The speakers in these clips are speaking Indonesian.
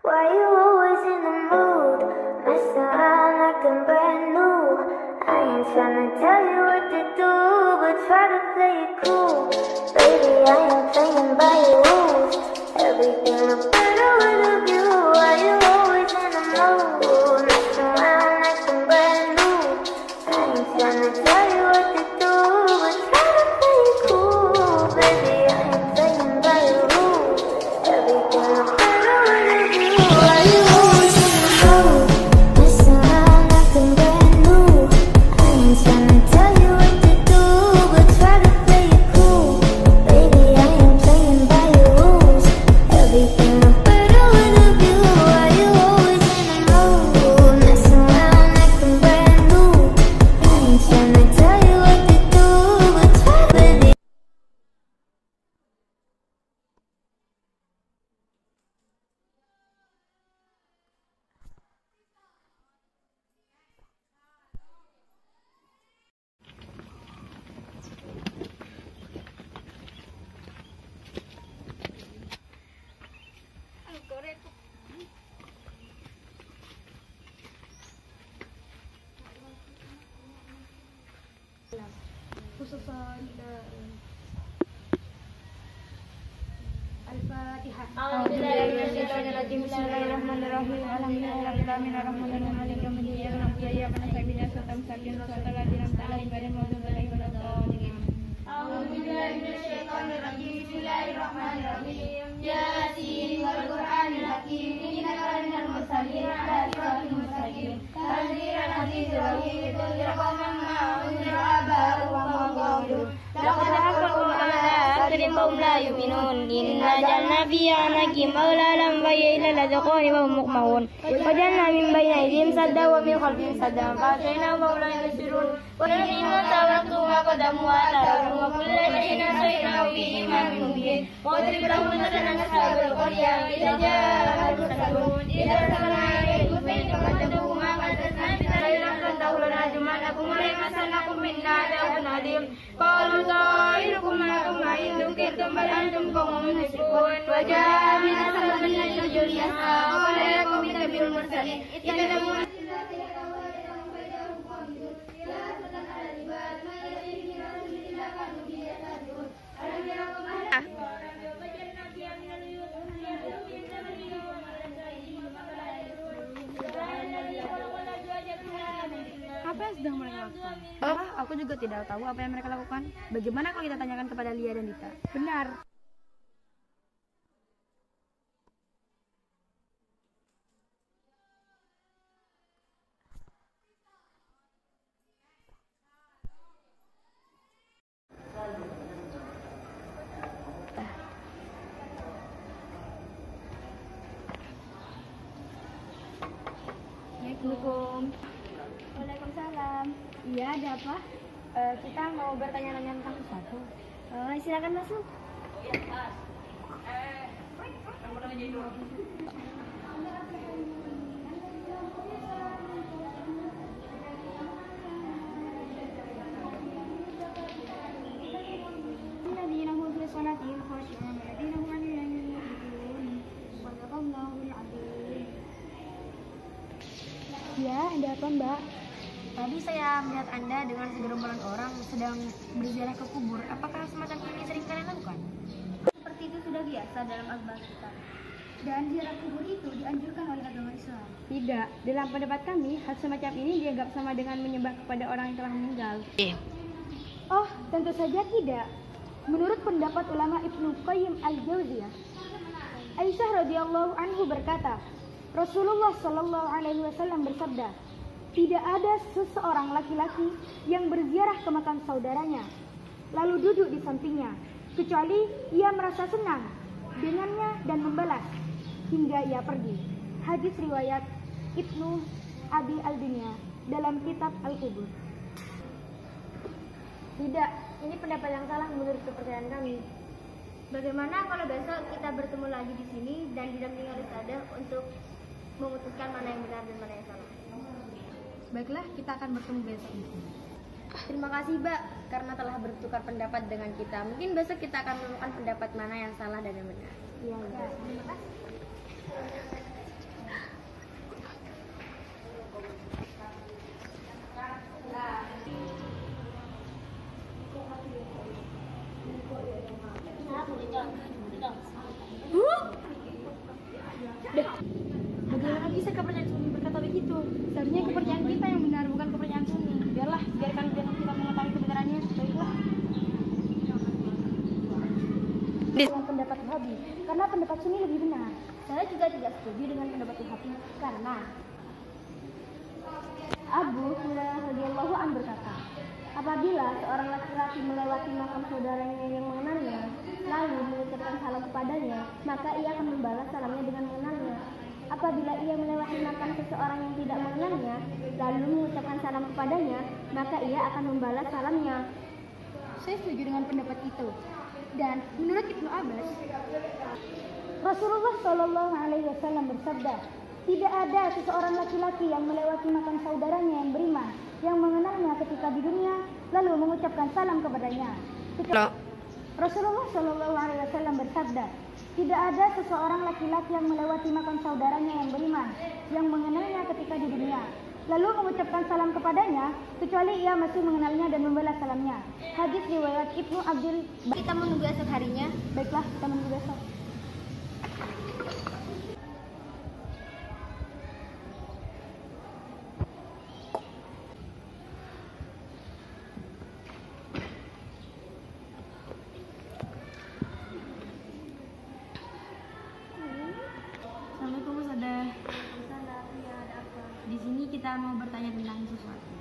Why you always in the mood? Mess around like I'm brand new. I ain't tryna tell you what to do, but try to play it cool. Baby, I ain't playing by your rules. Everything looks better with a view. Why you always in the mood? Mess around like I'm brand new. I ain't tryna tell you what to do, but try to play it cool. Baby, I ain't playing by your rules. Everything looks better with a view. Why you always in the mood? Mess around like I'm brand new. I ain't tryna tell you what to do, but try to play it cool. Baby, I ain't playing by your rules. Everything looks better with a view. Why you always in the mood? Mess around like I'm brand new. I ain't tryna tell you what to do, but try to play it. Al-Fatihah. A'udzubillahi Bismillahirrahmanirrahim. Alhamdulillahirabbil alamin arrahmanirrahim maliki yaumiddin. Iyyaka na'budu wa iyyaka nasta'in ihdinas siratal mustaqim siratal ladzina an'amta 'alaihim ghairil maghdubi 'alaihim waladdallin. A'udzubillahi minasyaitonir rajim. Bismillahirrahmanirrahim. Yasin wal Qur'anil hakim. Innaka laminal mursalin 'ala siratal mustaqim. Tanzilal azizir rahim. Tunzir qauman ma unzira aba'uhum wa hum ghafilun. Laqad haqqaqa 'ala aktsarihim fahum la yu'minun. Inna ja'alna fi a'naqihim aghlalan fa hiya ila al-azqani wa hum muqmahun. Wa ja'alna min bayni aydihim saddan wa min khalfihim saddan fa'aghayshaynahum fa hum la yubsirun. Wa inna taraktu ma qaddamu wa atharu wa kulla shay'in ahsaynahu fi imamin mubin. Wa idrib lahum mathalan ashabal qaryah idza jaa'a al-mursalun idza arsalna ilayhim fa kadzabuhu ma qadasna bi dhalilan lana jumalakum wa masanakum minna adabun alim. Qalu ta'irukum ma'akum in dzukirtum bal antum qawmun musrifun. Wa jaa'a min ashabil najmi yas'a wa la yakum bil mursalin yatadamun. Apa yang sedang mereka lakukan? Aku juga tidak tahu apa yang mereka lakukan. Bagaimana kalau kita tanyakan kepada Lia dan Dita? Benar. Assalamualaikum. Waalaikumsalam. Iya, ada apa? Kita mau bertanya-tanya tentang sesuatu. Silakan masuk. Ya, ada apa Mbak? Tadi saya melihat Anda dengan segerombolan orang sedang berziarah ke kubur. Apakah semacam ini sering kalian lakukan? Seperti itu sudah biasa dalam agama kita. Dan ziarah kubur itu dianjurkan oleh agama Islam. Tidak, dalam pendapat kami, hal semacam ini dianggap sama dengan menyembah kepada orang yang telah meninggal. Oh, tentu saja tidak. Menurut pendapat ulama Ibnu Qayyim al-Jauziyah, Aisyah radhiyallahu anhu berkata, Rasulullah Shallallahu Alaihi Wasallam bersabda, tidak ada seseorang laki-laki yang berziarah ke makam saudaranya, lalu duduk di sampingnya, kecuali ia merasa senang dengannya dan membalas hingga ia pergi. Hadis riwayat Ibnu Abi al-Dunya dalam kitab Al-Qubur. Tidak, ini pendapat yang salah menurut kepercayaan kami. Bagaimana kalau besok kita bertemu lagi di sini dan didampingi oleh Ustadzah untuk memutuskan mana yang benar dan mana yang salah? Baiklah, kita akan bertemu besok. Terima kasih, Mbak, karena telah bertukar pendapat dengan kita. Mungkin besok kita akan menemukan pendapat mana yang salah dan yang benar. Iya, terima kasih. Bagaimana bisa kepercayaan Sunni berkata begitu? Seharusnya kepercayaan kita yang benar, bukan kepercayaan Sunni. Biarkan kita mengetahui kebenarannya. Baiklah. Dengan pendapat Wahabi, karena pendapat Sunni lebih benar. Saya juga tidak setuju dengan pendapat Wahabi karena Abu Hurairah radhiyallahu anhu berkata, apabila seorang laki-laki melewati makam saudaranya yang mengenalnya, lalu mengucapkan salam kepadanya, maka ia akan membalas salamnya dengan mengenalnya. Apabila ia melewati makam seseorang yang tidak mengenalnya, lalu mengucapkan salam kepadanya, maka ia akan membalas salamnya. Saya setuju dengan pendapat itu. Dan menurut Ibnu Abbas, Rasulullah Shallallahu Alaihi Wasallam bersabda, tidak ada seseorang laki-laki yang melewati makam saudaranya yang beriman, yang mengenalnya ketika di dunia, lalu mengucapkan salam kepadanya. Rasulullah Shallallahu Alaihi Wasallam bersabda, tidak ada seseorang laki-laki yang melewati makam saudaranya yang beriman, yang mengenalnya ketika di dunia, lalu mengucapkan salam kepadanya, kecuali ia masih mengenalnya dan membalas salamnya. Hadis riwayat Ibnu Abdul. Kita menunggu esok harinya. Baiklah, kita menunggu besok. Assalamualaikum Ustazah. Di sini kita mau bertanya tentang sesuatu.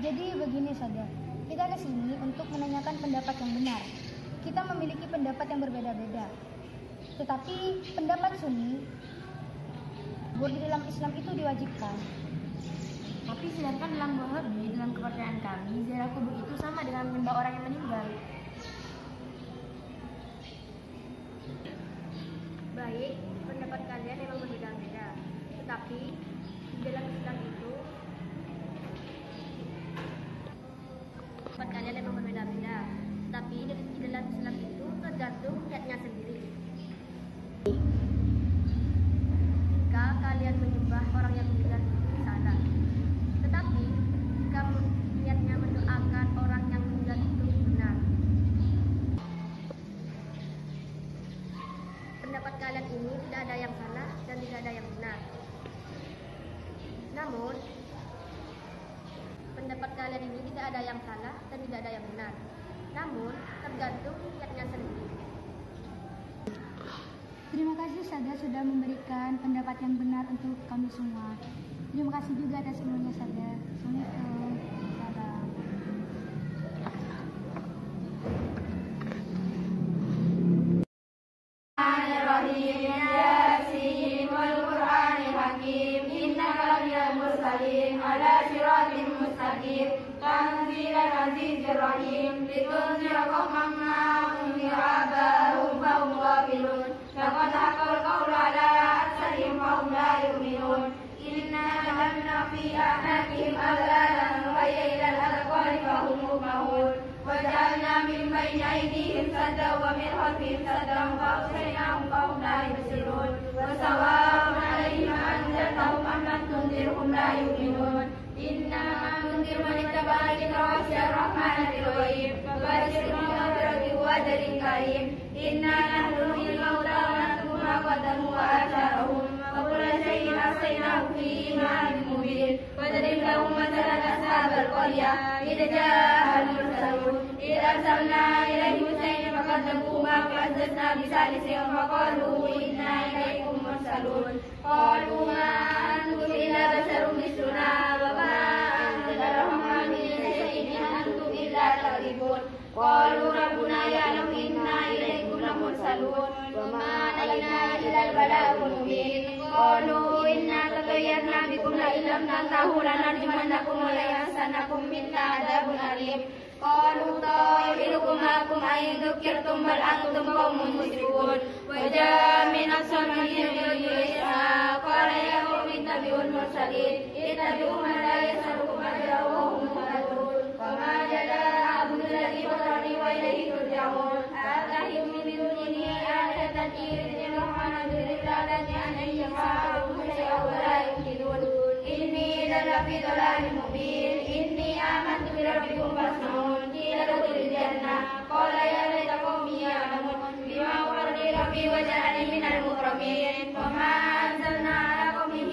Jadi begini Ustazah, kita ke sini untuk menanyakan pendapat yang benar. Kita memiliki pendapat yang berbeda-beda. Tetapi pendapat Sunni bahwa di dalam Islam itu diwajibkan. Tapi sedangkan dalam Wahabi, dalam kepercayaan kami, ziarah kubur itu sama dengan menyembah orang yang meninggal. Baik, pendapat kalian memang berbeda-beda. Tetapi di dalam Islam itu pendapat kalian memang berbeda-beda. Tapi di dalam Islam itu tergantung niatnya sendiri. Jika kalian menyembah orang yang meninggal itu salah. Tetapi jika niatnya mendoakan orang yang meninggal itu benar. Pendapat kalian ini tidak ada yang salah dan tidak ada yang benar. Namun, pendapat kalian ini tidak ada yang salah dan tidak ada yang benar. Namun, tergantung niatnya sendiri. Terima kasih Ustazah sudah memberikan pendapat yang benar untuk kami semua. Terima kasih juga atas ilmunya Ustazah. Assalamualaikum. وجعلنا من بين أيديهم سدا ومن خلفهم سدا فأغشيناهم فهم لا يبصرون وسواء عليهم أنذرتهم أم لم تنذرهم لا يؤمنون إنما تنذر من اتبع ذكر وخشى الرحمن بالغيب فبشرهم بمغفرة وأجر كريم إنا نحن نحيي الموتى ونكتب ما قدموا وآثارهم وكل شيء أحصيناه في إمام مبين وضرب لهم مثلا أصحاب القرية إذ جاءها المرسلون إذ أرسلنا إليهم اثنين فكذبوهما فعززنا بثالث فقالوا إنا إليكم مرسلون قالوا ما أنتم إلا بشر مثلنا وما أنزل الرحمن من شيء إن أنتم إلا تكذبون قالوا ربنا يعلم إنا إليكم لمرسلون وما علينا إلا البلاغ المبين قالوا إنا تطيرنا بكم لئن لم تنتهوا لنرجمنكم وليمسنكم منا عذاب أليم قالوا طائركم معكم أئن ذكرتم بل أنتم قوم مسرفون وجاء من أقصى المدينة يسعى قال يا قوم اتبعوا المرسلين اتبعوا من لا يسألكم أجرا وهم مهتدون وما جزاء أعبد الذي فطرني وإليه ترجعون أتخذ من دونه آلهة إن يردني الرحمن بضلالة أن ينفعهم شيئا ولا يفيدون إني إذا لفي ضلال مبين إني آمنت بربكم فاسمعون قيل ادخل الجنة قال يا ليت قومي يعلمون بما غفر لي ربي وجعلني من المكرمين مكرمين وما أنزلنا على قومه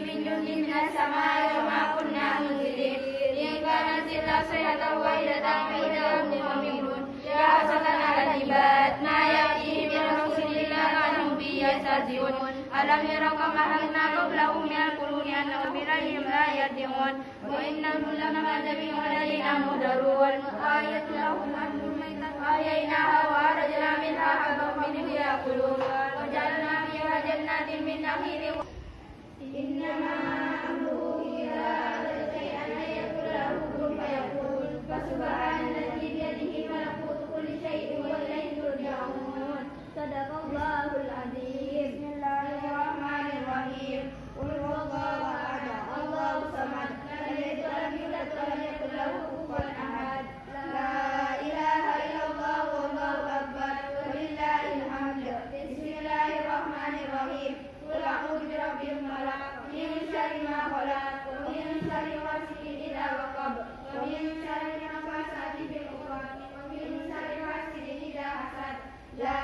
من جند من السماء وما كنا منزلين إن كانت إلا صيحة واحدة فإذا هم خامدون يا حسرة على العباد ما يأتيهم من رسول إلا كانوا به يستهزئون ألم يروا كما أهلكنا قبلهم من القرون أنهم إليهم لا يرجعون وإن الكل لما جميع لدينا مهدرون آية لهم أنهم أحييناها وأخرجنا منها حبا منه يأكلون وجعلنا فيها جنات من نخيل إنما أمره إذا أراد شيئا أن يقول له كن فيكون فسبحان الذي بيده ملكوت كل شيء وإليه ترجعون صدق الله العظيم بسم الله الرحمن الرحيم قل هو الله أحد الله الصمد لم يلد ولم يولد ولم يكن له كفوا أحد لا إله إلا الله والله أكبر ولله الحمد بسم الله الرحمن الرحيم قل أعوذ برب الفلق من شر ما خلق ومن شر غاسق إذا وقب ومن شر النفاثات في العقد ومن شر حاسد إذا حسد لا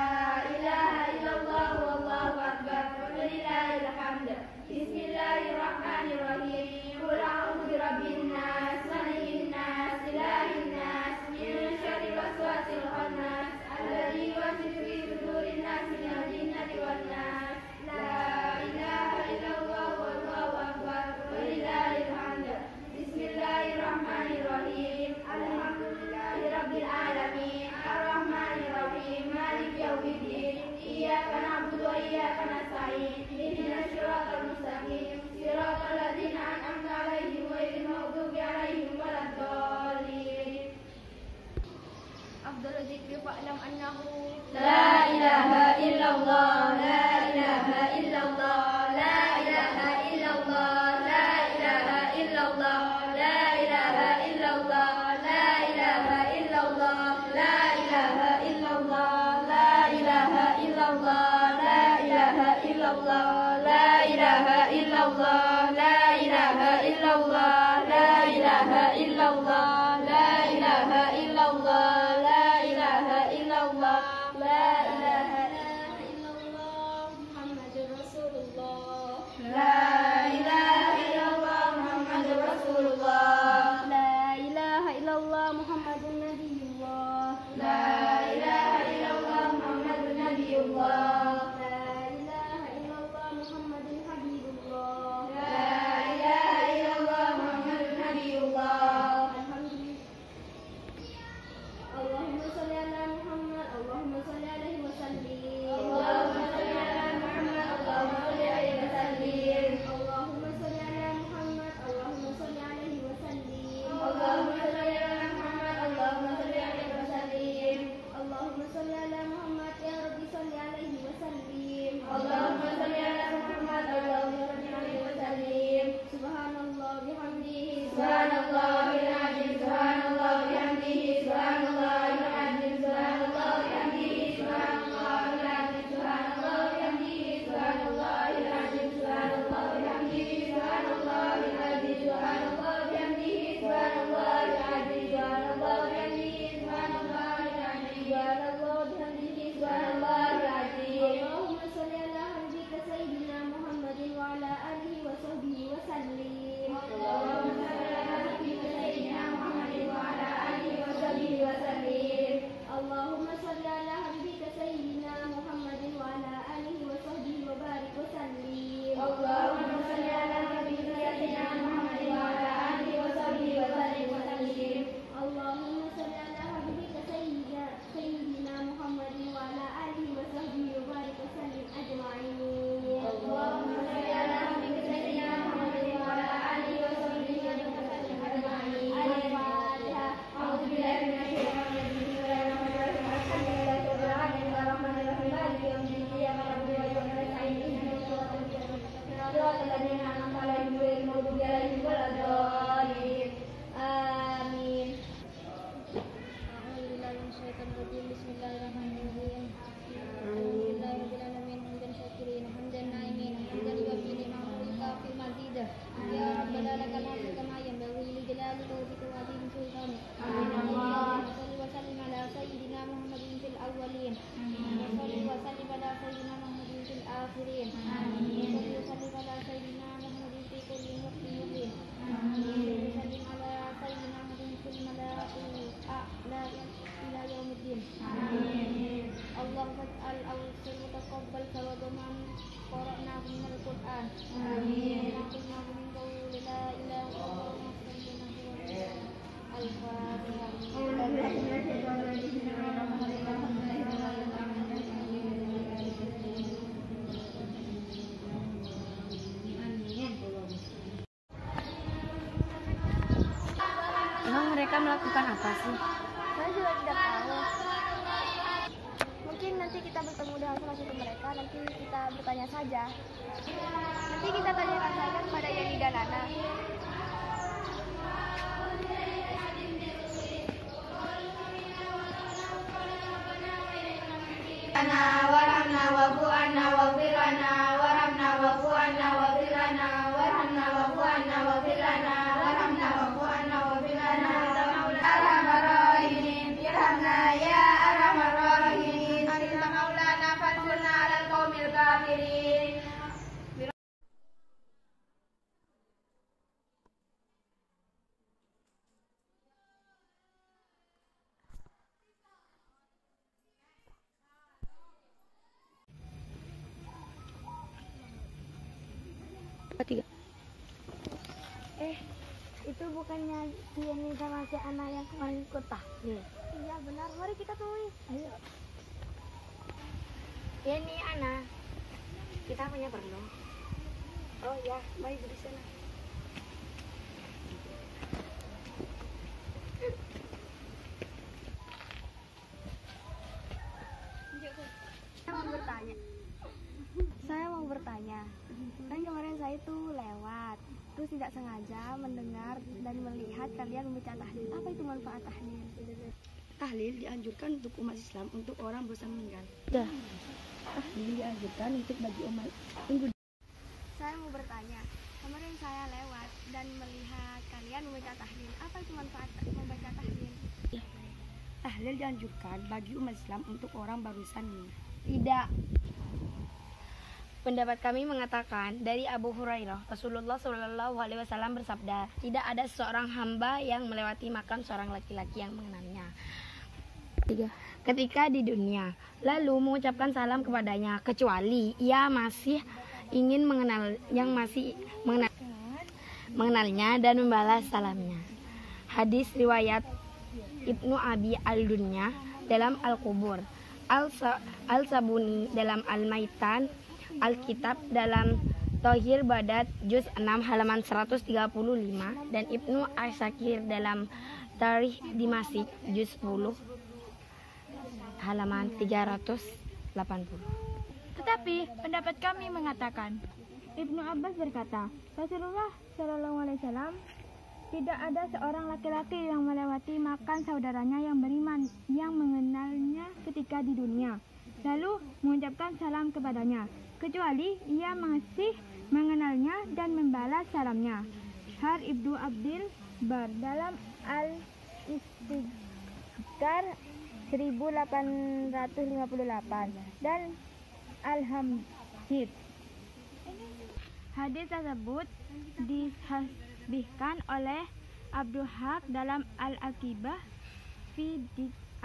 إله إلا الله والله أكبر ولله الحمد بسم الله الرحمن الرحيم قل أعوذ برب الناس ملك الناس إله الناس من شر الوسواس الخناس الذي يوسوس في صدور الناس من الجنة والناس لا إله إلا الله والله أكبر ولله الحمد بسم الله الرحمن الرحيم الحمد لله رب العالمين الرحمن الرحيم مالك يوم الدين إياك نعبد وإياك نستعين اهدنا الصراط المستقيم صراط الذين أنعمت عليهم غير المغضوب عليهم ولا الضالين أفضل الذكر فاعلم أنه لا إله إلا الله لا إله إلا الله لا إله إلا الله لا إله إلا الله لا إله إلا الله لا إله إلا الله لا إله إلا الله لا إله إلا الله لا إله إلا الله لا إله إلا الله لا إله إلا الله لا إله إلا الله لا إله إلا الله لا إله إلا الله لا إله إلا الله محمد رسول الله لا إله إلا الله محمد رسول الله لا إله إلا الله محمد نبي الله لا إله إلا الله محمد نبي الله لا إله إلا الله محمد حبيب الله لا إله إلا الله sawaba man qara'nahu minal Qur'an. Amin. Kunna min qawli la ilaha illallah Al-Fatihah. Emang mereka melakukan apa sih? Saya juga tidak tahu. Mungkin nanti kita bertemu dengan salah satu mereka, nanti kita bertanya saja. Nanti kita tanyakan saja kepada Yani dan Ana. Warhamna wa'fu anna waghfir lana warhamna wa'fu anna waghfir lana warhamna wa'fu anna waghfir lana warhamna wa'fu anna waghfir lana arhamar rahimin irhamna ya arhamar rahimin anta maulana fansurna 'alal qaumil kafirin. Itu bukannya Yani sama si Ana yang kemarin ikut tahlil? Iya benar, mari kita temui. Ayo. Yani, Ana, kita punya perlu. Oh ya, mari di sana. Saya mau bertanya. Kan kemarin saya itu lewat, terus tidak sengaja mendengar dan melihat kalian membaca tahlil. Apa itu manfaat tahlil? Tahlil dianjurkan untuk umat Islam untuk orang berusaha meninggal. Tahlil dianjurkan untuk bagi umat. Saya mau bertanya. Kemarin saya lewat dan melihat kalian membaca tahlil. Apa itu manfaat membaca tahlil? Tahlil dianjurkan bagi umat Islam untuk orang barusan meninggal. Tidak. Pendapat kami mengatakan dari Abu Hurairah, Rasulullah SAW bersabda, tidak ada seorang hamba yang melewati makam seorang laki-laki yang mengenalnya ketika di dunia, lalu mengucapkan salam kepadanya, kecuali ia masih ingin mengenalnya dan membalas salamnya. Hadis riwayat Ibnu Abi Al-Dunya dalam Al-Kubur, Al-Sabuni dalam Al-Maitan, Alkitab dalam Tohir Badat Juz 6 halaman 135 dan Ibnu Asakir dalam Tarikh Dimasik Juz 10 halaman 380. Tetapi pendapat kami mengatakan, Ibnu Abbas berkata, Rasulullah SAW tidak ada seorang laki-laki yang melewati makam saudaranya yang beriman yang mengenalnya ketika di dunia, lalu mengucapkan salam kepadanya, kecuali ia masih mengenalnya dan membalas salamnya. Har Ibnu Abdil Bar dalam Al-Istighfar 1858 dan Al-Hamid. Hadis tersebut disahihkan oleh Abdul Haq dalam Al-Aqibah fi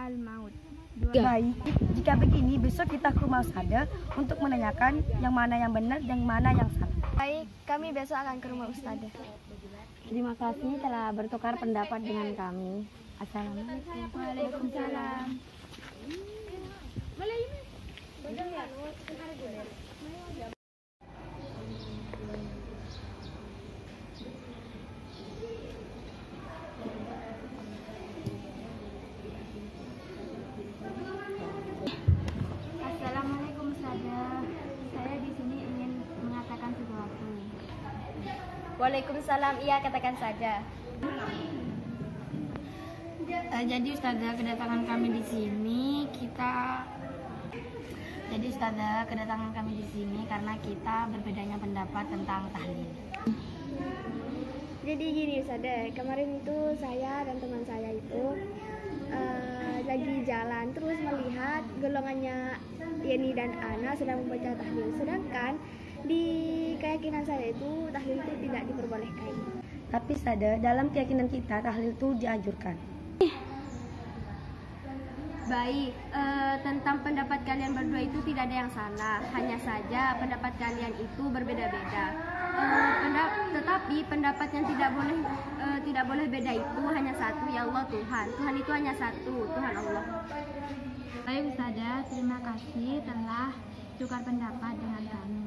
Al-Maut. Baik, jika begini besok kita ke rumah Ustadzah untuk menanyakan yang mana yang benar dan mana yang salah. Baik, kami besok akan ke rumah Ustadzah. Terima kasih telah bertukar pendapat dengan kami. Assalamualaikum. Waalaikumsalam. Assalamualaikum Ustazah. Saya di sini ingin mengatakan sesuatu. Waalaikumsalam, iya katakan saja. Jadi Ustazah, kedatangan kami di sini karena kita berbedanya pendapat tentang tahlil. Jadi gini Ustazah, kemarin itu saya dan teman saya itu lagi jalan terus melihat golongannya Yani dan Ana sedang membaca tahlil. Sedangkan di keyakinan saya itu tahlil itu tidak diperbolehkan. Tapi Ustazah, dalam keyakinan kita tahlil itu dianjurkan. Baik, tentang pendapat kalian berdua itu tidak ada yang salah. Hanya saja pendapat kalian itu berbeda-beda. Tetapi pendapat yang tidak boleh beda itu hanya satu, ya Allah Tuhan. Tuhan itu hanya satu, Tuhan Allah. Baik Ustazah, terima kasih telah tukar pendapat dengan kami.